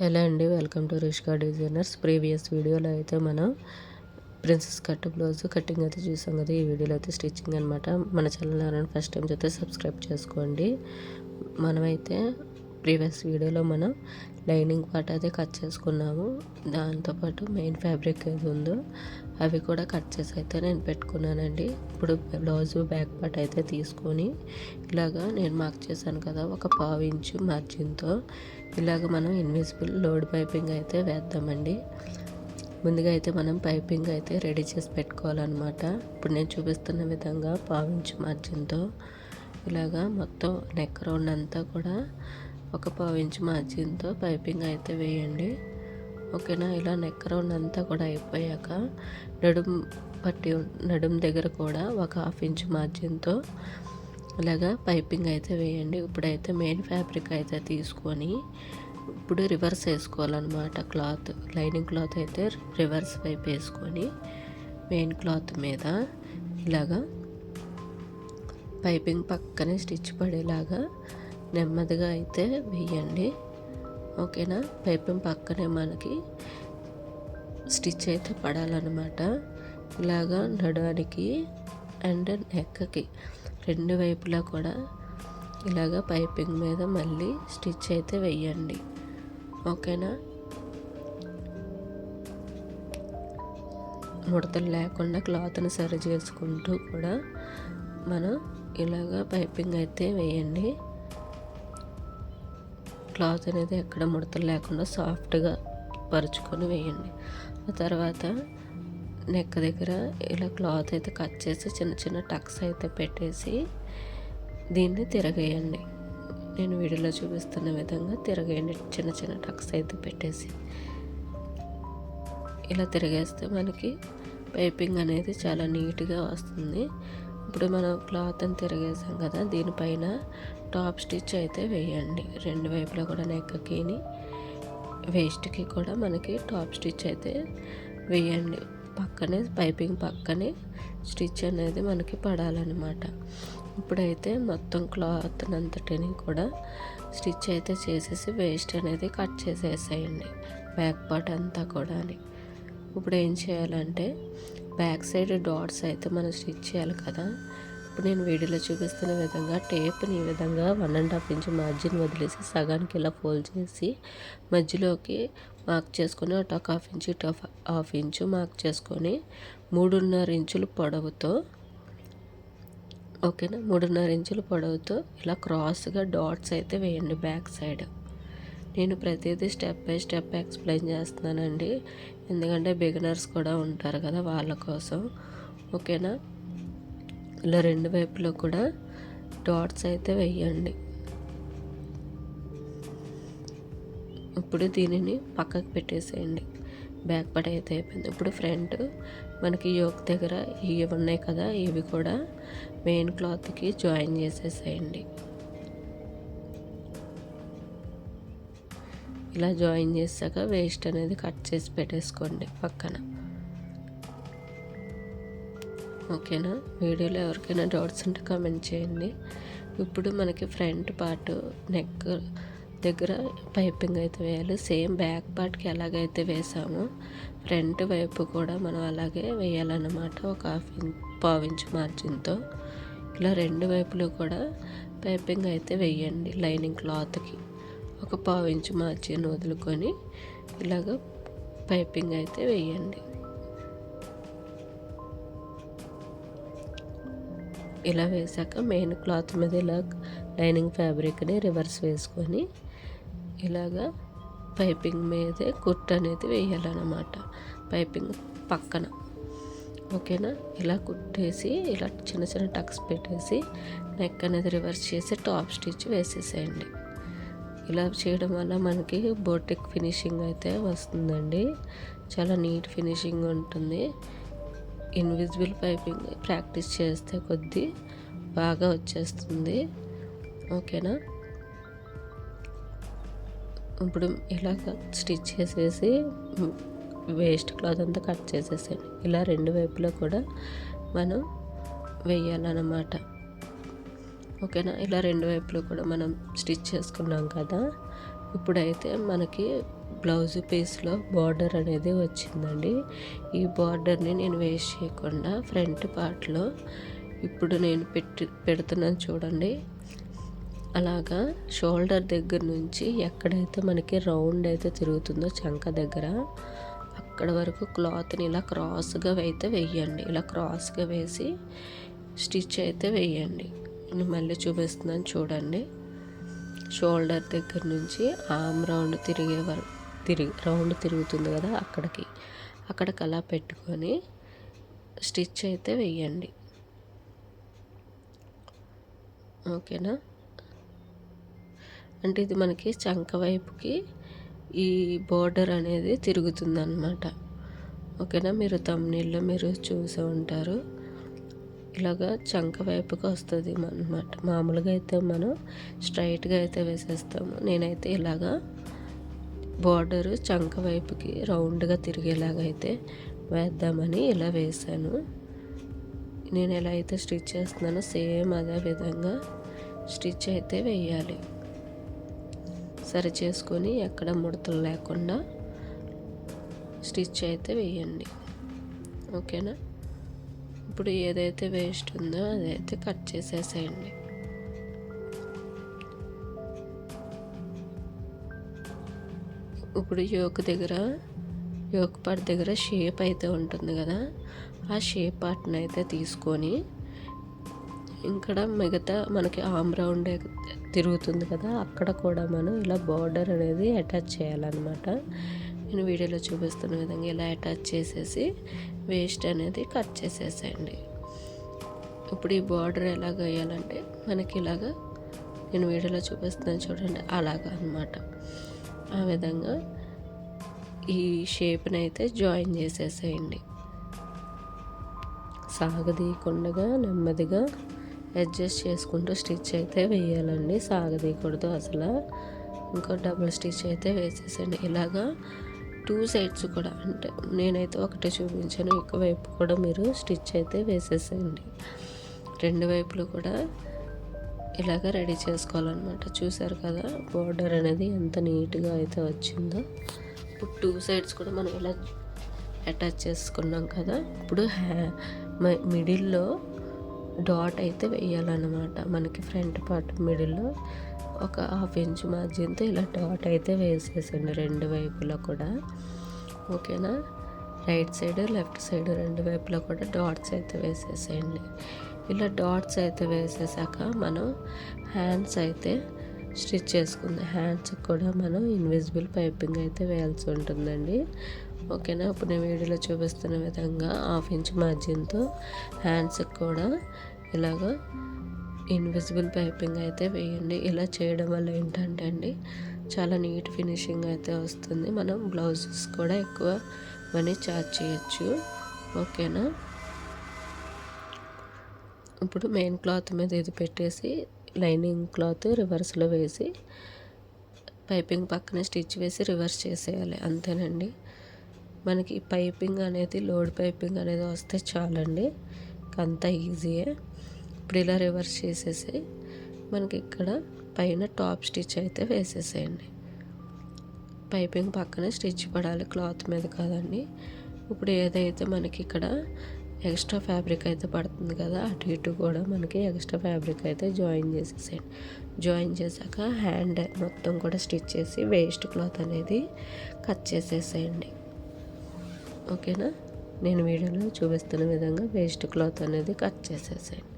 Hello అండి, welcome to Rishka designers. Previous వీడియోలో అయితే మనం ప్రిన్సెస్ కట్ బ్లౌజ్ కటింగ్ అయితే చూసాం కదా. ఈ వీడియోలో అయితే స్టిచ్చింగ్ అనమాట. మన ఛానల్ ఎవరైనా ఫస్ట్ టైం చూస్తే సబ్స్క్రైబ్ చేసుకోండి. మనమైతే ప్రీవియస్ వీడియోలో మనం లైనింగ్ పార్ట్ అయితే కట్ చేసుకున్నాము. దాంతోపాటు మెయిన్ ఫ్యాబ్రిక్ ఏది ఉందో అవి కూడా కట్ చేసి అయితే నేను పెట్టుకున్నానండి. ఇప్పుడు బ్లౌజ్ బ్యాక్ పార్ట్ అయితే తీసుకొని ఇలాగా నేను మార్క్ చేశాను కదా, ఒక 1/2 ఇంచు మార్జిన్తో ఇలాగ మనం ఇన్విజిబుల్ లోడ్ పైపింగ్ అయితే వేద్దామండి. ముందుగా అయితే మనం పైపింగ్ అయితే రెడీ చేసి పెట్టుకోవాలన్నమాట. ఇప్పుడు నేను చూపిస్తున్న విధంగా 1/2 ఇంచు మార్జిన్తో ఇలాగా మొత్తం నెక్ రౌండ్ అంతా కూడా ఒక 1/2 ఇంచు మార్జిన్తో పైపింగ్ అయితే వేయండి. ఓకేనా. ఇలా నెక్ రౌండ్ అంతా కూడా అయిపోయాక నడుం దగ్గర కూడా ఒక 1/2 ఇంచు మార్జిన్తో ఇలాగా పైపింగ్ అయితే వేయండి. ఇప్పుడైతే మెయిన్ ఫ్యాబ్రిక్ అయితే తీసుకొని ఇప్పుడు రివర్స్ వేసుకోవాలన్నమాట. క్లాత్ లైనింగ్ క్లాత్ అయితే రివర్స్ వైపు వేసుకొని మెయిన్ క్లాత్ మీద ఇలాగా పైపింగ్ పక్కనే స్టిచ్ పడేలాగా నెమ్మదిగా అయితే వేయండి. ఓకేనా. పైపింగ్ పక్కనే మనకి స్టిచ్ అయితే పడాలన్నమాట. ఇలాగా నడవడానికి అండ్ నెక్కి రెండు వైపులా కూడా ఇలాగ పైపింగ్ మీద మళ్ళీ స్టిచ్ అయితే వేయండి. ఓకేనా. ముడతలు లేకుండా క్లాత్ని సరి చేసుకుంటూ కూడా మనం ఇలాగ పైపింగ్ అయితే వేయండి. క్లాత్ అనేది ఎక్కడ ముడతలు లేకుండా సాఫ్ట్గా పరుచుకొని వేయండి. ఆ తర్వాత నెక్ దగ్గర ఇలా క్లాత్ అయితే కట్ చేసి చిన్న చిన్న టక్స్ అయితే పెట్టేసి దీన్ని తిరగేయండి. నేను వీడియోలో చూపిస్తున్న విధంగా తిరగేయండి. చిన్న చిన్న టక్స్ అయితే పెట్టేసి ఇలా తిరిగేస్తే మనకి పైపింగ్ అనేది చాలా నీట్గా వస్తుంది. ఇప్పుడు మనం క్లాత్ అని తిరిగేసాం కదా, దీనిపైన టాప్ స్టిచ్ అయితే వేయండి. రెండు వైపులా కూడా నెక్కిని వేస్ట్కి కూడా మనకి టాప్ స్టిచ్ అయితే వేయండి. పక్కనే పైపింగ్ పక్కనే స్టిచ్ అనేది మనకి పడాలన్నమాట. ఇప్పుడైతే మొత్తం క్లాత్ అంతటిని కూడా స్టిచ్ అయితే చేసేసి వేస్ట్ అనేది కట్ చేసేసేయండి, బ్యాక్ పార్ట్ అంతా కూడా. ఇప్పుడు ఏం చేయాలంటే బ్యాక్ సైడ్ డాట్స్ అయితే మనం స్టిచ్ చేయాలి కదా. ఇప్పుడు నేను వీడియోలో చూపిస్తున్న విధంగా టేప్ని ఈ విధంగా 1.5 ఇంచు మార్జిన్ వదిలేసి సగానికి ఇలా ఫోల్డ్ చేసి మధ్యలోకి మార్క్ చేసుకొని అటు 1/2 ఇంచు ఇటు 1/2 ఇంచు మార్క్ చేసుకొని 3.5 ఇంచుల పొడవుతో, ఓకేనా, 3.5 ఇంచుల పొడవుతో ఇలా క్రాస్గా డాట్స్ అయితే వేయండి బ్యాక్ సైడ్. నేను ప్రతిదీ స్టెప్ బై స్టెప్ ఎక్స్ప్లెయిన్ చేస్తున్నానండి, ఎందుకంటే బిగినర్స్ కూడా ఉంటారు కదా వాళ్ళ కోసం. ఓకేనా. ఇలా రెండు వైపులో కూడా డాట్స్ అయితే వేయండి. ఇప్పుడు దీనిని పక్కకు పెట్టేసేయండి. బ్యాక్ పార్ట్ అయితే అయిపోయింది. ఇప్పుడు ఫ్రంట్ మనకి యోక్ దగ్గర ఇవి ఉన్నాయి కదా, ఇవి కూడా మెయిన్ క్లాత్కి జాయిన్ చేసేసేయండి. ఇలా జాయిన్ చేశాక వేస్ట్ అనేది కట్ చేసి పెట్టేసుకోండి పక్కన. ఓకేనా. వీడియోలో ఎవరికైనా డౌట్స్ ఉంటే కామెంట్ చేయండి. ఇప్పుడు మనకి ఫ్రంట్ పార్ట్ నెక్ దగ్గర పైపింగ్ అయితే వేయాలి. సేమ్ బ్యాక్ పార్ట్కి ఎలాగైతే వేసామో ఫ్రంట్ వైపు కూడా మనం అలాగే వేయాలన్నమాట. ఒక 1/2 ఇంచు మార్జిన్తో ఇలా రెండు వైపులు కూడా పైపింగ్ అయితే వేయండి. లైనింగ్ క్లాత్కి ఒక 1/2 ఇంచు మార్జిన్ వదులుకొని ఇలాగ పైపింగ్ అయితే వేయండి. ఇలా వేసాక మెయిన్ క్లాత్ మీద ఇలా లైనింగ్ ఫ్యాబ్రిక్ని రివర్స్ వేసుకొని ఇలాగా పైపింగ్ మీదే కుట్టు అనేది వేయాలన్నమాట, పైపింగ్ పక్కన. ఓకేనా. ఇలా కుట్టేసి ఇలా చిన్న చిన్న టక్స్ పెట్టేసి నెక్ అనేది రివర్స్ చేసి టాప్ స్టిచ్ వేసేసేయండి. ఇలా చేయడం వల్ల మనకి బోటిక్ ఫినిషింగ్ అయితే వస్తుందండి. చాలా నీట్ ఫినిషింగ్ ఉంటుంది. ఇన్విజిబుల్ పైపింగ్ ప్రాక్టీస్ చేస్తే కొద్దీ బాగా వచ్చేస్తుంది. ఓకేనా. ఇప్పుడు ఇలా స్టిచ్ చేసేసి వేస్ట్ క్లాత్ అంతా కట్ చేసేసాను. ఇలా రెండు వైపులా కూడా మనం వేయాలన్నమాట. ఓకేనా. ఇలా రెండు వైపులా కూడా మనం స్టిచ్ చేసుకున్నాం కదా. ఇప్పుడైతే మనకి బ్లౌజ్ పీస్లో బార్డర్ అనేది వచ్చిందండి. ఈ బార్డర్ని నేను వేస్ట్ చేయకుండా ఫ్రంట్ పార్ట్లో ఇప్పుడు నేను పెడుతున్నాను చూడండి. అలాగా షోల్డర్ దగ్గర నుంచి ఎక్కడైతే మనకి రౌండ్ అయితే తిరుగుతుందో చంక దగ్గర అక్కడ వరకు క్లాత్ని ఇలా క్రాస్గా అయితే వేయండి. ఇలా క్రాస్గా వేసి స్టిచ్ అయితే వేయండి. నేను మళ్ళీ చూపిస్తున్నాను చూడండి. షోల్డర్ దగ్గర నుంచి ఆర్మ్ రౌండ్ రౌండ్ తిరుగుతుంది కదా, అక్కడికి అలా పెట్టుకొని స్టిచ్ అయితే వేయండి. ఓకేనా? అంటే ఇది మనకి చంక వైపుకి ఈ బోర్డర్ అనేది తిరుగుతుందన్నమాట. ఓకేనా? మీరు తమ్మునీళ్ళు మీరు చూసే ఉంటారు. ఇలాగా చంక వైపుకి వస్తుంది అన్నమాట. మామూలుగా అయితే మనం స్ట్రైట్గా అయితే వేసేస్తాము. నేనైతే ఇలాగా బోర్డరు చంక వైపుకి రౌండ్గా తిరిగేలాగైతే వేద్దామని ఇలా వేసాను. నేను ఎలా అయితే స్టిచ్ చేస్తున్నానో సేమ్ అదే విధంగా స్టిచ్ అయితే వేయాలి. సరి చేసుకొని ఎక్కడ ముడతలు లేకుండా స్టిచ్ అయితే వేయండి. ఓకేనా? ఇప్పుడు ఏదైతే వేస్ట్ ఉందో అదైతే కట్ చేసేసేయండి. ఇప్పుడు యోక్ పార్ట్ దగ్గర షేప్ అయితే ఉంటుంది కదా, ఆ షేప్ పార్ట్ని అయితే తీసుకొని ఇక్కడ మిగతా మనకి ఆర్మ్ రౌండ్ తిరుగుతుంది కదా, అక్కడ కూడా మనం ఇలా బార్డర్ అనేది అటాచ్ చేయాలన్నమాట. నేను వీడియోలో చూపిస్తున్న విధంగా ఇలా అటాచ్ చేసేసి వేస్ట్ అనేది కట్ చేసేసేయండి. ఇప్పుడు ఈ బార్డర్ ఎలాగ వేయాలంటే మనకి ఇలాగా నేను వీడియోలో చూపిస్తున్నాను చూడండి, అలాగా అన్నమాట. ఆ విధంగా ఈ షేప్ని అయితే జాయిన్ చేసేసేయండి. సాగదీయకుండా నెమ్మదిగా అడ్జస్ట్ చేసుకుంటూ స్టిచ్ అయితే వేయాలండి. సాగదీయకూడదు అసలు. ఇంకో డబుల్ స్టిచ్ అయితే వేసేసండి. ఇలాగా 2 సైడ్స్ కూడా, అంటే నేనైతే ఒకటే చూపించాను, ఇంకో వైపు కూడా మీరు స్టిచ్ అయితే వేసేసేయండి. 2 వైపులు కూడా ఇలాగ రెడీ చేసుకోవాలన్నమాట. చూసారు కదా బార్డర్ అనేది ఎంత నీట్గా అయితే వచ్చిందో. ఇప్పుడు 2 సైడ్స్ కూడా మనం ఇలా అటాచ్ చేసుకున్నాం కదా. ఇప్పుడు మిడిల్లో డాట్ అయితే వేయాలన్నమాట. మనకి ఫ్రంట్ పార్ట్ మిడిల్లో ఒక 1/2 ఇంచ్ మార్జిన్తో ఇలా డాట్ అయితే వేసేసండి 2 వైపులా కూడా. ఓకేనా? రైట్ సైడ్ లెఫ్ట్ సైడ్ 2 వైపులా కూడా డాట్స్ అయితే వేసేసేయండి. ఇలా డాట్స్ అయితే వేసేసాక మనం హ్యాండ్స్ అయితే స్టిచ్ చేసుకుందాం. హ్యాండ్స్కి కూడా మనం ఇన్విజిబుల్ పైపింగ్ అయితే వేయాల్సి ఉంటుందండి. ఓకేనా? ఇప్పుడు నేను వీడియోలో చూపిస్తున్న విధంగా 1/2 ఇంచ్ మార్జిన్తో హ్యాండ్స్కి కూడా ఇలాగ ఇన్విజిబుల్ పైపింగ్ అయితే వేయండి. ఇలా చేయడం వల్ల ఏంటంటే అండి చాలా నీట్ ఫినిషింగ్ అయితే వస్తుంది. మనం బ్లౌజెస్ కూడా ఎక్కువ మనీ చార్జ్ చేయొచ్చు. ఓకేనా? ఇప్పుడు మెయిన్ క్లాత్ మీద ఇది పెట్టేసి లైనింగ్ క్లాత్ రివర్స్లో వేసి పైపింగ్ పక్కనే స్టిచ్ వేసి రివర్స్ చేసేయాలి. అంతేనండి. మనకి పైపింగ్ అనేది లోడ్ పైపింగ్ అనేది వస్తే చాలండి. అంత ఈజీయే. ఇప్పుడు ఇలా రివర్స్ చేసేసి మనకి ఇక్కడ పైన టాప్ స్టిచ్ అయితే వేసేసేయండి. పైపింగ్ పక్కనే స్టిచ్ పడాలి, క్లాత్ మీద కాదండి. ఇప్పుడు ఏదైతే మనకి ఇక్కడ ఎక్స్ట్రా ఫ్యాబ్రిక్ అయితే పడుతుంది కదా, అటు ఇటు కూడా మనకి ఎక్స్ట్రా ఫ్యాబ్రిక్ అయితే జాయిన్ చేసేసేయండి. జాయిన్ చేశాక హ్యాండ్ మొత్తం కూడా స్టిచ్ చేసి వేస్ట్ క్లాత్ అనేది కట్ చేసేసేయండి. ఓకేనా? నేను వీడియోలో చూపిస్తున్న విధంగా వేస్ట్ క్లాత్ అనేది కట్ చేసేసేయండి.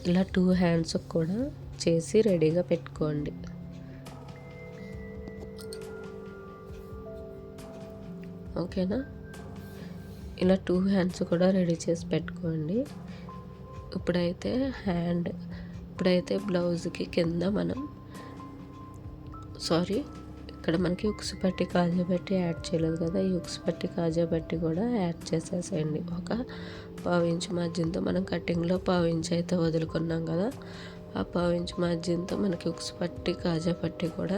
ఇలా 2 హ్యాండ్స్ కూడా చేసి రెడీగా పెట్టుకోండి. ఓకేనా? ఇలా 2 హ్యాండ్స్ కూడా రెడీ చేసి పెట్టుకోండి. ఇప్పుడైతే బ్లౌజ్కి కింద ఇక్కడ మనకి ఉక్స్ పట్టి కాజా పట్టి యాడ్ చేయలేదు కదా, ఈ ఉక్స్ పట్టి కాజా పట్టి కూడా యాడ్ చేసేసేయండి. ఒక 1/2 ఇంచ్ మార్జిన్తో మనం కటింగ్లో 1/2 ఇంచ్ అయితే వదులుకున్నాం కదా, ఆ 1/2 ఇంచ్ మార్జిన్తో మనకి ఉక్స్ పట్టి కాజా పట్టి కూడా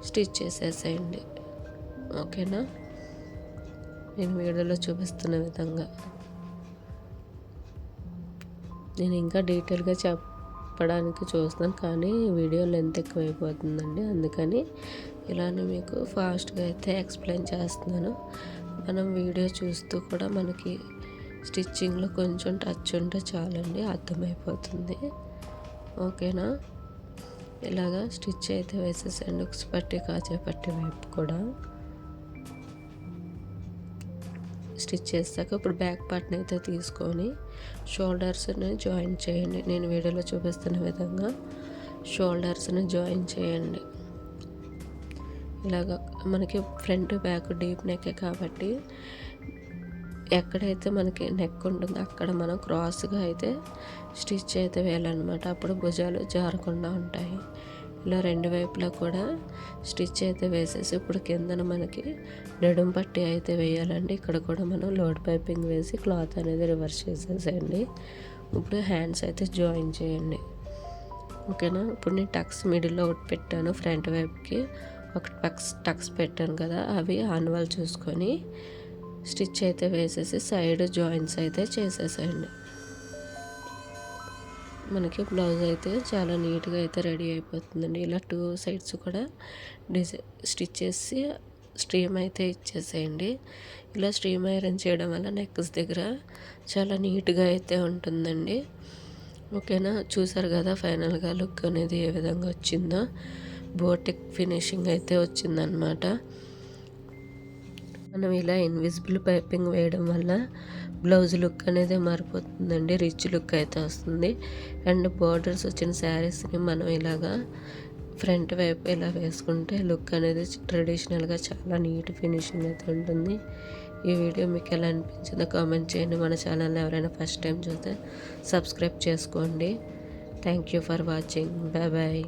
స్టిచ్ చేసేసేయండి. ఓకేనా? నేను వీడియోలో చూపిస్తున్న విధంగా నేను ఇంకా డీటెయిల్గా చెప్పడానికి చూస్తున్నాను, కానీ వీడియో లెంత్ ఎక్కువైపోతుందండి. అందుకని ఇలానే మీకు ఫాస్ట్గా అయితే ఎక్స్ప్లెయిన్ చేస్తున్నాను. మనం వీడియో చూస్తూ కూడా మనకి స్టిచ్చింగ్లో కొంచెం టచ్ ఉంటే చాలండి, అర్థమైపోతుంది. ఓకేనా? ఇలాగా స్టిచ్ అయితే వేసేసండి ఉక్స్ పట్టి కాజా పట్టి వైపు కూడా స్టిచ్ చేస్తాక ఇప్పుడు బ్యాక్ పార్ట్ని అయితే తీసుకొని షోల్డర్స్ని జాయిన్ చేయండి. నేను వీడియోలో చూపిస్తున్న విధంగా షోల్డర్స్ని జాయిన్ చేయండి. ఇలాగ మనకి ఫ్రంట్ బ్యాక్ డీప్ నెక్ కాబట్టి ఎక్కడైతే మనకి నెక్ ఉంటుందో అక్కడ మనం క్రాస్గా అయితే స్టిచ్ అయితే వేయాలన్నమాట. అప్పుడు భుజాలు జారకుండా ఉంటాయి. ఇలా రెండు వైపులా కూడా స్టిచ్ అయితే వేసేసి ఇప్పుడు కిందన మనకి నడుం పట్టి అయితే వేయాలండి. ఇక్కడ కూడా మనం లోడ్ పైపింగ్ వేసి క్లాత్ అనేది రివర్స్ చేసేసేయండి. ఇప్పుడు హ్యాండ్స్ అయితే జాయిన్ చేయండి. ఓకేనా? ఇప్పుడు నేను టక్స్ మిడిల్లో ఒకటి పెట్టాను, ఫ్రంట్ వైపుకి ఒక టక్స్ పెట్టాను కదా, అవి ఆన్వాల్ చూసుకొని స్టిచ్ అయితే వేసేసి సైడ్ జాయింట్స్ అయితే చేసేసేయండి. మనకి బ్లౌజ్ అయితే చాలా నీట్గా అయితే రెడీ అయిపోతుందండి. ఇలా 2 సైడ్స్ కూడా స్టిచ్ చేసి స్ట్రీమ్ అయితే ఇచ్చేసేయండి. ఇలా స్ట్రీమ్ ఐరన్ చేయడం వల్ల నెక్స్ దగ్గర చాలా నీట్గా అయితే ఉంటుందండి. ఓకేనా? చూసారు కదా ఫైనల్గా లుక్ అనేది ఏ విధంగా వచ్చిందో. బోటిక్ ఫినిషింగ్ అయితే వచ్చిందనమాట. మనం ఇలా ఇన్విజిబుల్ పైపింగ్ వేయడం వల్ల బ్లౌజ్ లుక్ అనేది మారిపోతుందండి, రిచ్ లుక్ అయితే వస్తుంది. అండ్ బోర్డర్స్ వచ్చిన శారీస్ని మనం ఇలాగా ఫ్రంట్ వైపు ఇలా వేసుకుంటే లుక్ అనేది ట్రెడిషనల్గా చాలా నీట్ ఫినిషింగ్ అయితే ఉంటుంది. ఈ వీడియో మీకు ఎలా అనిపించిందో కామెంట్ చేయండి. మన ఛానల్ని ఎవరైనా ఫస్ట్ టైం చూస్తే సబ్స్క్రైబ్ చేసుకోండి. Thank you for watching. Bye bye.